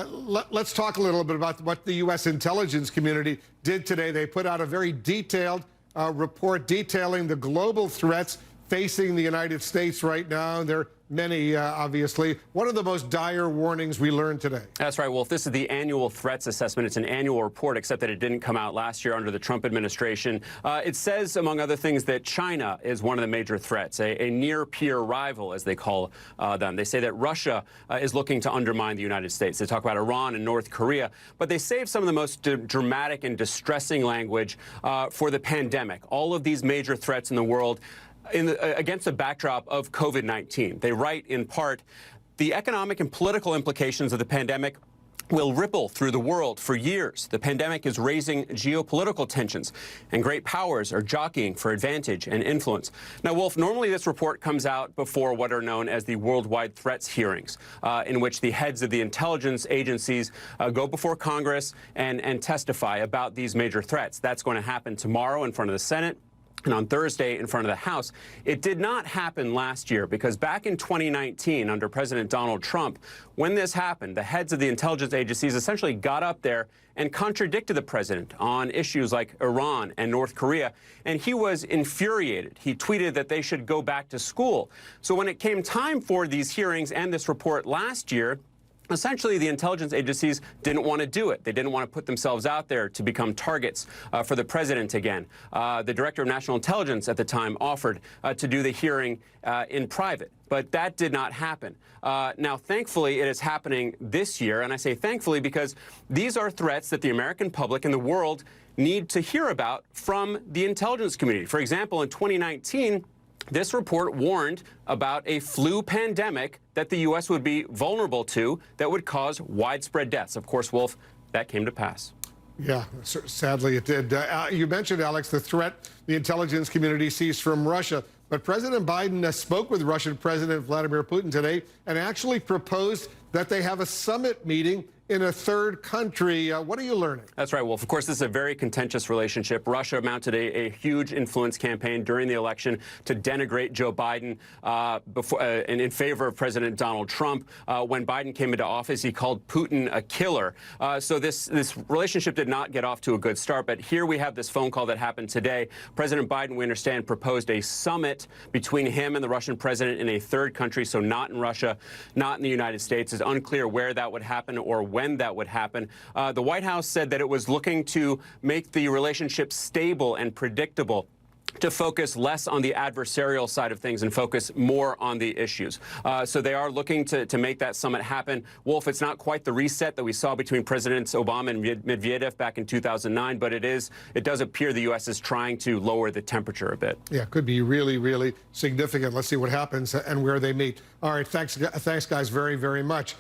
Let's talk a little bit about what the U.S. intelligence community did today. They put out a very detailed report detailing the global threats facing the United States right now. There are many, obviously. What are the most dire warnings we learned today? That's right, Wolf. This is the annual threats assessment. It's an annual report, except that it didn't come out last year under the Trump administration. It says, among other things, that China is one of the major threats, a near-peer rival, as they call them. They say that Russia is looking to undermine the United States. They talk about Iran and North Korea, but they save some of the most dramatic and distressing language for the pandemic. All of these major threats in the world against the backdrop of COVID-19. They write, in part, the economic and political implications of the pandemic will ripple through the world for years. The pandemic is raising geopolitical tensions, and great powers are jockeying for advantage and influence. Now, Wolf, normally this report comes out before what are known as the worldwide threats hearings, in which the heads of the intelligence agencies go before Congress and testify about these major threats. That's going to happen tomorrow in front of the Senate and on Thursday in front of the House. It did not happen last year because back in 2019, under President Donald Trump, when this happened, the heads of the intelligence agencies essentially got up there and contradicted the president on issues like Iran and North Korea, and he was infuriated. He tweeted that they should go back to school. So when it came time for these hearings and this report last year, essentially, the intelligence agencies didn't want to do it. They didn't want to put themselves out there to become targets for the president again. The director of national intelligence at the time offered to do the hearing in private, but that did not happen. Now, thankfully, it is happening this year, and I say thankfully because these are threats that the American public and the world need to hear about from the intelligence community. For example, in 2019, this report warned about a flu pandemic that the U.S. would be vulnerable to that would cause widespread deaths. Of course, Wolf, that came to pass. Yeah, sadly it did. You mentioned, Alex, the threat the intelligence community sees from Russia. But President Biden spoke with Russian President Vladimir Putin today and actually proposed that they have a summit meeting in a third country. What are you learning? That's right, Wolf. Of course, this is a very contentious relationship. Russia mounted a huge influence campaign during the election to denigrate Joe Biden in favor of President Donald Trump. When Biden came into office, he called Putin a killer. So this relationship did not get off to a good start. But here we have this phone call that happened today. President Biden, we understand, proposed a summit between him and the Russian president in a third country, so not in Russia, not in the United States. It's unclear where that would happen or when that would happen. The White House said that it was looking to make the relationship stable and predictable, to focus less on the adversarial side of things and focus more on the issues. So they are looking to make that summit happen. Wolf, it's not quite the reset that we saw between Presidents Obama and Medvedev back in 2009, but it does appear the U.S. is trying to lower the temperature a bit. Yeah, it could be really, really significant. Let's see what happens and where they meet. All right, thanks guys, very, very much.